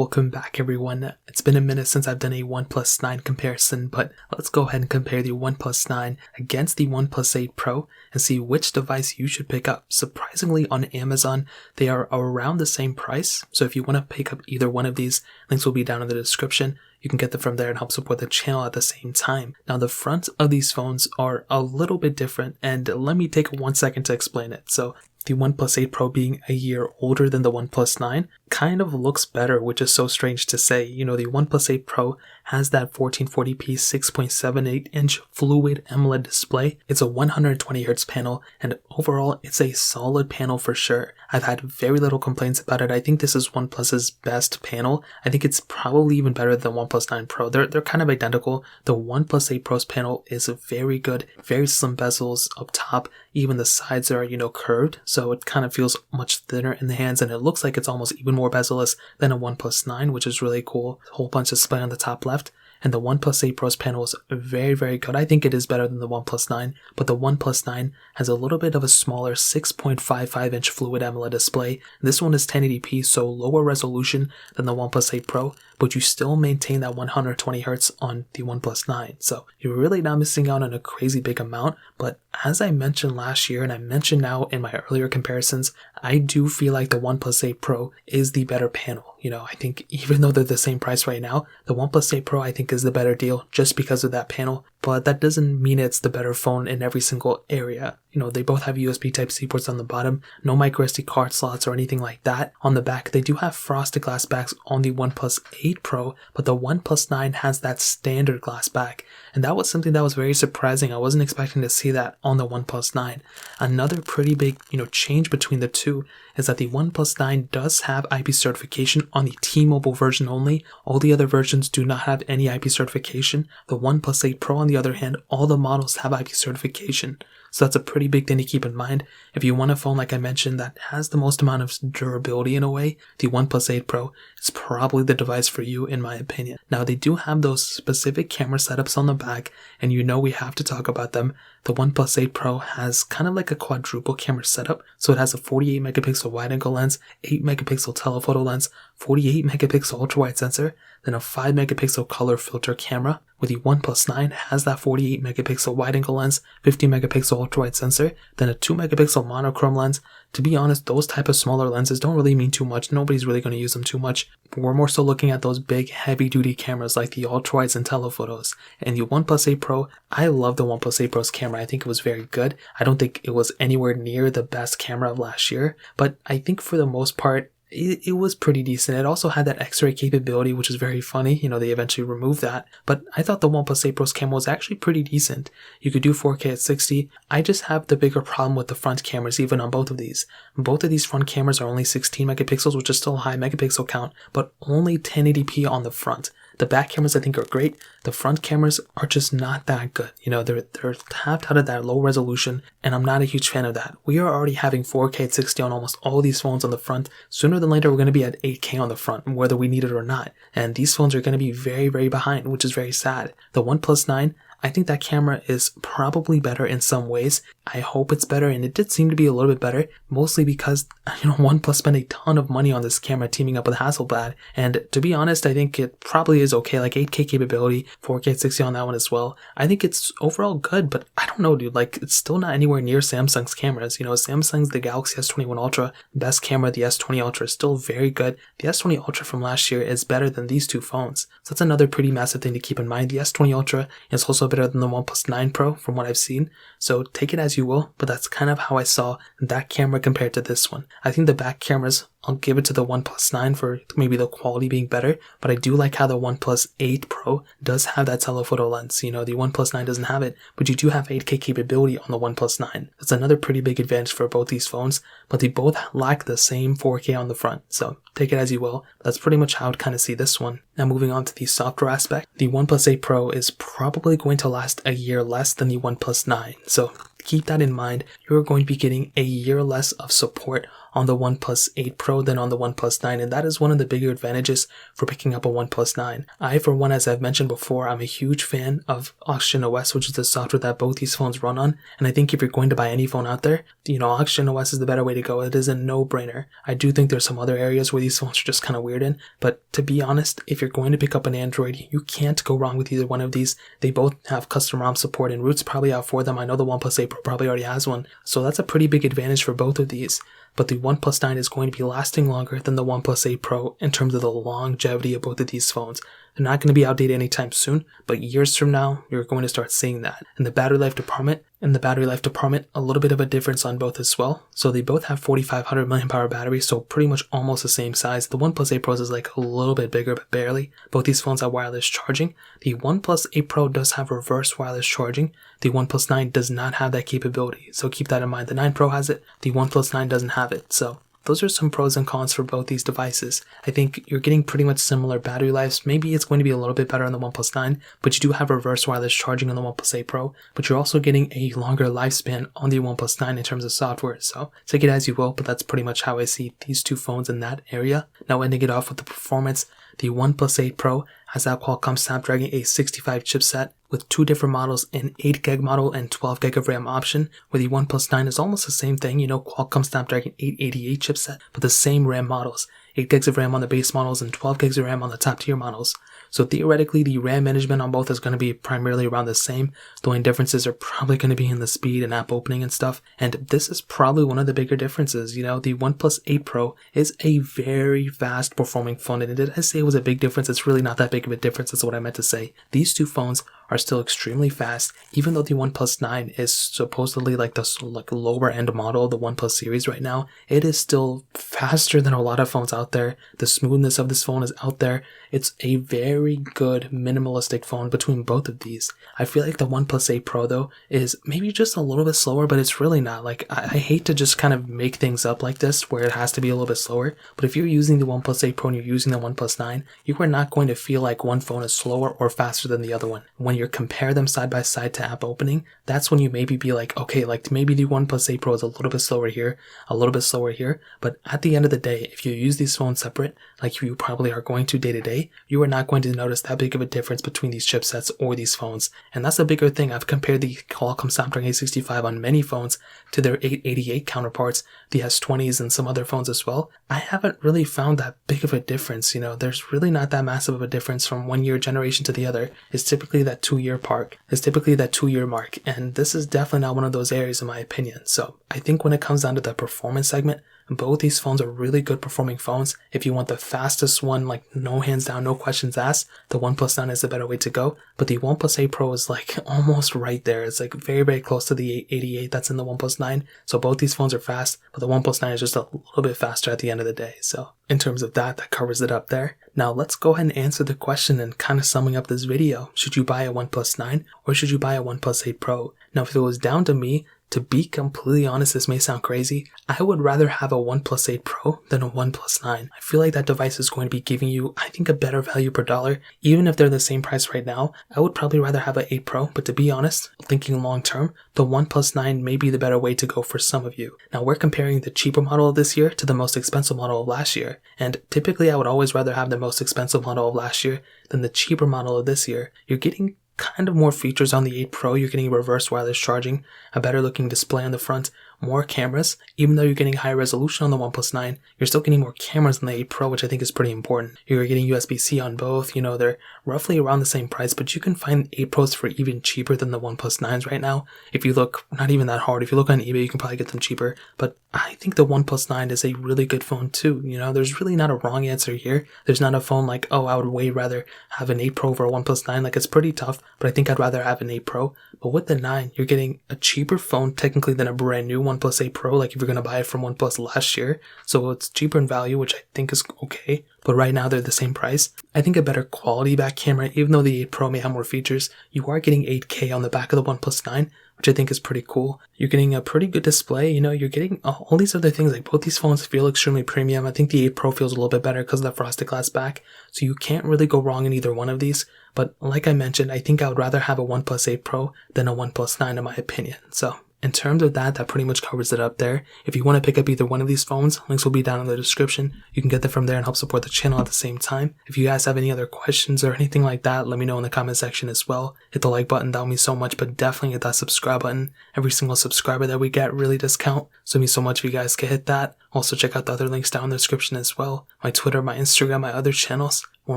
Welcome back everyone. It's been a minute since I've done a OnePlus 9 comparison, but let's go ahead and compare the OnePlus 9 against the OnePlus 8 Pro and see which device you should pick up. Surprisingly, on Amazon, they are around the same price, so if you want to pick up either one of these, links will be down in the description. You can get them from there and help support the channel at the same time. Now, the fronts of these phones are a little bit different, and let me take 1 second to explain it. So, the OnePlus 8 Pro being a year older than the OnePlus 9 kind of looks better, which is so strange to say. You know, the OnePlus 8 Pro has that 1440p 6.78-inch fluid AMOLED display. It's a 120Hz panel, and overall, it's a solid panel for sure. I've had very little complaints about it. I think this is OnePlus's best panel. I think it's probably even better than the OnePlus 9 Pro. They're kind of identical. The OnePlus 8 Pro's panel is very good, very slim bezels up top. Even the sides are, curved, so it kind of feels much thinner in the hands, and it looks like it's almost even more bezel-less than a OnePlus 9, which is really cool. A whole bunch of display on the top left. And the OnePlus 8 Pro's panel is very, very good. I think it is better than the OnePlus 9, but the OnePlus 9 has a little bit of a smaller 6.55-inch fluid AMOLED display. This one is 1080p, so lower resolution than the OnePlus 8 Pro, but you still maintain that 120Hz on the OnePlus 9. So you're really not missing out on a crazy big amount, but as I mentioned last year, and I mentioned now in my earlier comparisons, I do feel like the OnePlus 8 Pro is the better panel. I think even though they're the same price right now, the OnePlus 8 Pro I think is the better deal just because of that panel, but that doesn't mean it's the better phone in every single area. They both have USB Type-C ports on the bottom, no microSD card slots or anything like that. On the back, they do have frosted glass backs on the OnePlus 8 Pro, but the OnePlus 9 has that standard glass back. And that was something that was very surprising. I wasn't expecting to see that on the OnePlus 9. Another pretty big, change between the two is that the OnePlus 9 does have IP certification on the T-Mobile version only. All the other versions do not have any IP certification. The OnePlus 8 Pro, on the other hand, all the models have IP certification. So that's a pretty big thing to keep in mind. If you want a phone, like I mentioned, that has the most amount of durability in a way, the OnePlus 8 Pro is probably the device for you, in my opinion. Now, they do have those specific camera setups on the back, and we have to talk about them. The OnePlus 8 Pro has kind of like a quadruple camera setup. So it has a 48 megapixel wide angle lens, 8 megapixel telephoto lens, 48 megapixel ultra wide sensor, then a 5 megapixel color filter camera. With the OnePlus 9 has that 48 megapixel wide angle lens, 50 megapixel ultra wide sensor, then a 2 megapixel monochrome lens. To be honest, those type of smaller lenses don't really mean too much. Nobody's really going to use them too much. We're more so looking at those big heavy duty cameras like the ultra wides and telephotos. And the OnePlus 8 Pro, I love the OnePlus 8 Pro's camera. I think it was very good. I don't think it was anywhere near the best camera of last year, but I think for the most part, it was pretty decent. It also had that X-ray capability, which is very funny. They eventually removed that. But I thought the OnePlus 8 Pro's camera was actually pretty decent. You could do 4K at 60. I just have the bigger problem with the front cameras, even on both of these. Both of these front cameras are only 16 megapixels, which is still a high megapixel count, but only 1080p on the front. The back cameras I think are great. The front cameras are just not that good. They're tapped out of that low resolution, and I'm not a huge fan of that. We are already having 4K at 60 on almost all these phones on the front. Sooner than later, we're going to be at 8K on the front, whether we need it or not. And these phones are going to be very, very behind, which is very sad. The OnePlus 9, I think that camera is probably better in some ways. I hope it's better, and it did seem to be a little bit better, mostly because, OnePlus spent a ton of money on this camera teaming up with Hasselblad, and to be honest, I think it probably is okay, like 8K capability, 4K at 60 on that one as well. I think it's overall good, but I don't know, dude, it's still not anywhere near Samsung's cameras. Samsung's the Galaxy S21 Ultra, best camera, the S20 Ultra is still very good. The S20 Ultra from last year is better than these two phones, so that's another pretty massive thing to keep in mind. The S20 Ultra is also better than the OnePlus 9 Pro from what I've seen, so take it as you will, but that's kind of how I saw that camera compared to this one. I think the back cameras, I'll give it to the OnePlus 9 for maybe the quality being better, but I do like how the OnePlus 8 Pro does have that telephoto lens. The OnePlus 9 doesn't have it, but you do have 8K capability on the OnePlus 9. That's another pretty big advantage for both these phones, but they both lack the same 4K on the front, so take it as you will. That's pretty much how I'd kind of see this one. Now moving on to the software aspect, the OnePlus 8 Pro is probably going to last a year less than the OnePlus 9, so keep that in mind. You're going to be getting a year less of support on the OnePlus 8 Pro than on the OnePlus 9, and that is one of the bigger advantages for picking up a OnePlus 9. I, for one, as I've mentioned before, I'm a huge fan of Oxygen OS, which is the software that both these phones run on, and I think if you're going to buy any phone out there, Oxygen OS is the better way to go. It is a no-brainer. I do think there's some other areas where these phones are just kind of weird in, but to be honest, if you're going to pick up an Android, you can't go wrong with either one of these. They both have custom ROM support, and root's probably out for them. I know the OnePlus 8 Pro probably already has one, so that's a pretty big advantage for both of these. But the OnePlus 9 is going to be lasting longer than the OnePlus 8 Pro in terms of the longevity of both of these phones. They're not going to be outdated anytime soon, but years from now, you're going to start seeing that. In the battery life department, a little bit of a difference on both as well. So they both have 4500 mAh batteries, so pretty much almost the same size. The OnePlus 8 Pros is like a little bit bigger, but barely. Both these phones have wireless charging. The OnePlus 8 Pro does have reverse wireless charging. The OnePlus 9 does not have that capability, so keep that in mind. The 9 Pro has it, the OnePlus 9 doesn't have it, so those are some pros and cons for both these devices. I think you're getting pretty much similar battery lives. Maybe it's going to be a little bit better on the OnePlus 9, but you do have reverse wireless charging on the OnePlus 8 Pro, but you're also getting a longer lifespan on the OnePlus 9 in terms of software. So take it as you will, but that's pretty much how I see these two phones in that area. Now ending it off with the performance, the OnePlus 8 Pro has that Qualcomm Snapdragon 865 chipset with two different models, an 8GB model and 12GB of RAM option, where the OnePlus 9 is almost the same thing, Qualcomm Snapdragon 888 chipset, but the same RAM models, 8GB of RAM on the base models and 12GB of RAM on the top tier models. So theoretically, the RAM management on both is going to be primarily around the same. The only differences are probably going to be in the speed and app opening and stuff. And this is probably one of the bigger differences. The OnePlus 8 Pro is a very fast performing phone. And did I say it was a big difference? It's really not that big of a difference. That's what I meant to say. These two phones are still extremely fast, even though the OnePlus 9 is supposedly like the lower end model of the OnePlus series right now. It is still faster than a lot of phones out there. The smoothness of this phone is out there. It's a very good minimalistic phone between both of these. I feel like the OnePlus 8 Pro though is maybe just a little bit slower, but it's really not. Like I hate to just kind of make things up like this where it has to be a little bit slower, but if you're using the OnePlus 8 Pro and you're using the OnePlus 9, you are not going to feel like one phone is slower or faster than the other one. When you compare them side by side to app opening, that's when you maybe be like, okay, like maybe the OnePlus 8 Pro is a little bit slower here, a little bit slower here, but at the end of the day, if you use these phones separate, like you probably are going to day to day, you are not going to notice that big of a difference between these chipsets or these phones. And that's a bigger thing. I've compared the Qualcomm Snapdragon 865 on many phones to their 888 counterparts, the S20s and some other phones as well. I haven't really found that big of a difference. There's really not that massive of a difference from one year generation to the other. It's typically that 2-year mark. And this is definitely not one of those areas in my opinion. So I think when it comes down to the performance segment, both these phones are really good performing phones. If you want the fastest one, like no hands down, no questions asked, the OnePlus 9 is the better way to go. But the OnePlus 8 Pro is like almost right there. It's like very, very close to the 888 that's in the OnePlus 9. So both these phones are fast, but the OnePlus 9 is just a little bit faster at the end of the day. So in terms of that covers it up there. Now let's go ahead and answer the question and kind of summing up this video. Should you buy a OnePlus 9 or should you buy a OnePlus 8 Pro? Now if it was down to me, to be completely honest, this may sound crazy, I would rather have a OnePlus 8 Pro than a OnePlus 9. I feel like that device is going to be giving you, I think, a better value per dollar. Even if they're the same price right now, I would probably rather have an 8 Pro, but to be honest, thinking long term, the OnePlus 9 may be the better way to go for some of you. Now we're comparing the cheaper model of this year to the most expensive model of last year, and typically I would always rather have the most expensive model of last year than the cheaper model of this year. You're getting kind of more features on the 8 Pro. You're getting reverse wireless charging, a better looking display on the front, more cameras. Even though you're getting higher resolution on the OnePlus 9, you're still getting more cameras on the 8 Pro, which I think is pretty important. You're getting USB-C on both. They're roughly around the same price, but you can find 8 Pros for even cheaper than the OnePlus 9s right now. If you look, not even that hard, if you look on eBay, you can probably get them cheaper, but I think the OnePlus 9 is a really good phone too. There's really not a wrong answer here. There's not a phone like, oh, I would way rather have an 8 Pro over a OnePlus 9. Like, it's pretty tough, but I think I'd rather have an 8 Pro. But with the 9, you're getting a cheaper phone technically than a brand new OnePlus 8 Pro, like if you're going to buy it from OnePlus last year. So it's cheaper in value, which I think is okay. But right now they're the same price. I think a better quality back camera, even though the 8 Pro may have more features, you are getting 8K on the back of the OnePlus 9, which I think is pretty cool. You're getting a pretty good display, you're getting all these other things. Like both these phones feel extremely premium. I think the 8 Pro feels a little bit better because of the frosted glass back. So you can't really go wrong in either one of these. But like I mentioned, I think I would rather have a OnePlus 8 Pro than a OnePlus 9 in my opinion. So in terms of that pretty much covers it up there. If you want to pick up either one of these phones, links will be down in the description. You can get them from there and help support the channel at the same time. If you guys have any other questions or anything like that, let me know in the comment section as well. Hit the like button, that would mean so much, but definitely hit that subscribe button. Every single subscriber that we get really does count, so it means so much if you guys can hit that. Also check out the other links down in the description as well. My Twitter, my Instagram, my other channels. More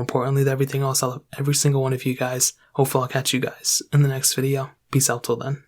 importantly than everything else, I love every single one of you guys. Hopefully I'll catch you guys in the next video. Peace out till then.